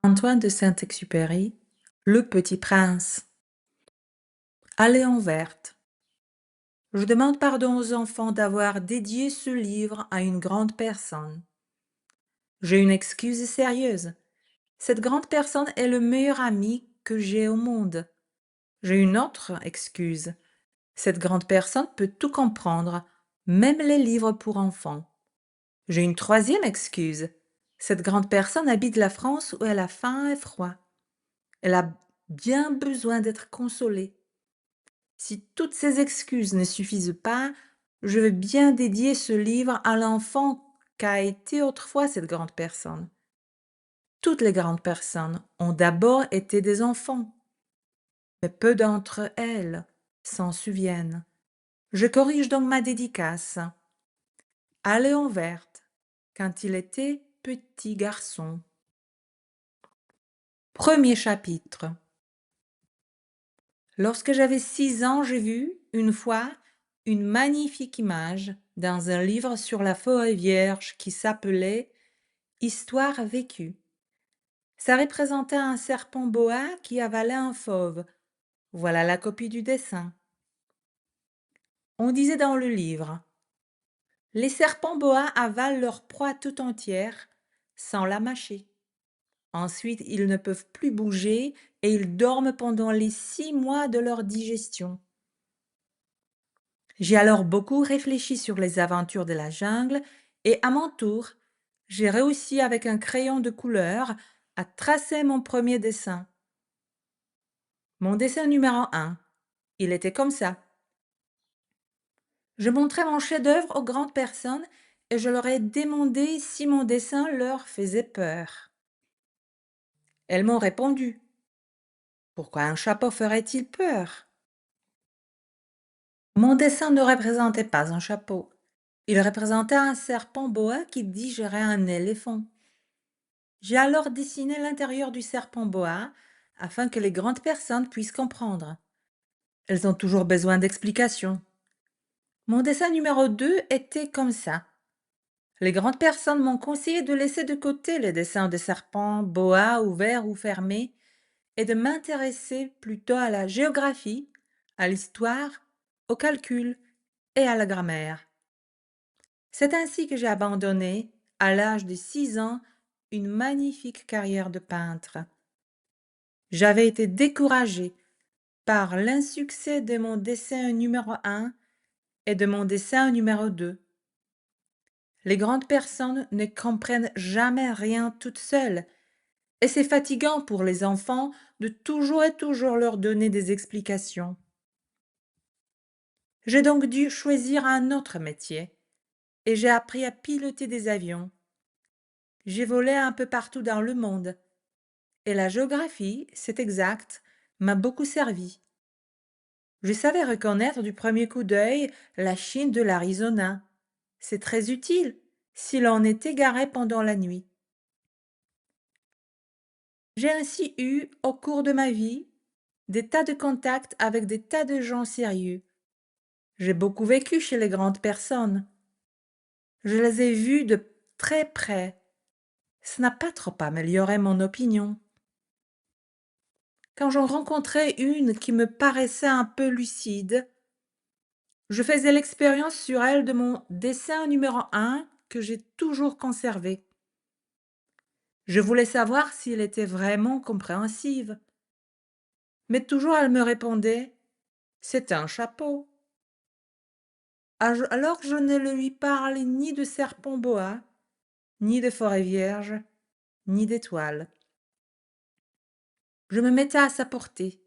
Antoine de Saint-Exupéry, Le Petit Prince. À Léon Verte. Je demande pardon aux enfants d'avoir dédié ce livre à une grande personne. J'ai une excuse sérieuse. Cette grande personne est le meilleur ami que j'ai au monde. J'ai une autre excuse. Cette grande personne peut tout comprendre, même les livres pour enfants. J'ai une troisième excuse. Cette grande personne habite la France où elle a faim et froid. Elle a bien besoin d'être consolée. Si toutes ces excuses ne suffisent pas, je veux bien dédier ce livre à l'enfant qu'a été autrefois cette grande personne. Toutes les grandes personnes ont d'abord été des enfants, mais peu d'entre elles s'en souviennent. Je corrige donc ma dédicace. À Léon Verte, quand il était petit garçon. Premier chapitre. Lorsque j'avais 6 ans, j'ai vu, une fois, une magnifique image dans un livre sur la forêt vierge qui s'appelait Histoire vécue. Ça représentait un serpent boa qui avalait un fauve. Voilà la copie du dessin. On disait dans le livre: les serpents boa avalent leur proie tout entière sans la mâcher. Ensuite, ils ne peuvent plus bouger et ils dorment pendant les 6 mois de leur digestion. J'ai alors beaucoup réfléchi sur les aventures de la jungle et à mon tour, j'ai réussi avec un crayon de couleur à tracer mon premier dessin. Mon dessin numéro 1, il était comme ça. Je montrais mon chef-d'œuvre aux grandes personnes et je leur ai demandé si mon dessin leur faisait peur. Elles m'ont répondu: pourquoi un chapeau ferait-il peur? Mon dessin ne représentait pas un chapeau. Il représentait un serpent boa qui digérait un éléphant. J'ai alors dessiné l'intérieur du serpent boa afin que les grandes personnes puissent comprendre. Elles ont toujours besoin d'explications. Mon dessin numéro 2 était comme ça. Les grandes personnes m'ont conseillé de laisser de côté les dessins de serpents, boa ouverts ou fermés et de m'intéresser plutôt à la géographie, à l'histoire, au calcul et à la grammaire. C'est ainsi que j'ai abandonné, à l'âge de 6 ans, une magnifique carrière de peintre. J'avais été découragée par l'insuccès de mon dessin numéro 1 et de mon dessin numéro 2. Les grandes personnes ne comprennent jamais rien toutes seules, et c'est fatigant pour les enfants de toujours et toujours leur donner des explications. J'ai donc dû choisir un autre métier, et j'ai appris à piloter des avions. J'ai volé un peu partout dans le monde, et la géographie, c'est exact, m'a beaucoup servi. Je savais reconnaître du premier coup d'œil la Chine de l'Arizona. C'est très utile si l'on est égaré pendant la nuit. J'ai ainsi eu, au cours de ma vie, des tas de contacts avec des tas de gens sérieux. J'ai beaucoup vécu chez les grandes personnes. Je les ai vus de très près. Ça n'a pas trop amélioré mon opinion. Quand j'en rencontrais une qui me paraissait un peu lucide, je faisais l'expérience sur elle de mon dessin numéro 1 que j'ai toujours conservé. Je voulais savoir si elle était vraiment compréhensive. Mais toujours elle me répondait: c'est un chapeau. Alors je ne lui parlais ni de serpent boa, ni de forêt vierge, ni d'étoiles. Je me mettais à sa portée.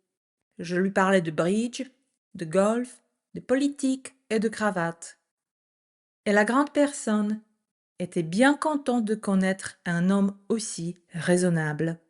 Je lui parlais de bridge, de golf, de politique et de cravate. Et la grande personne était bien contente de connaître un homme aussi raisonnable.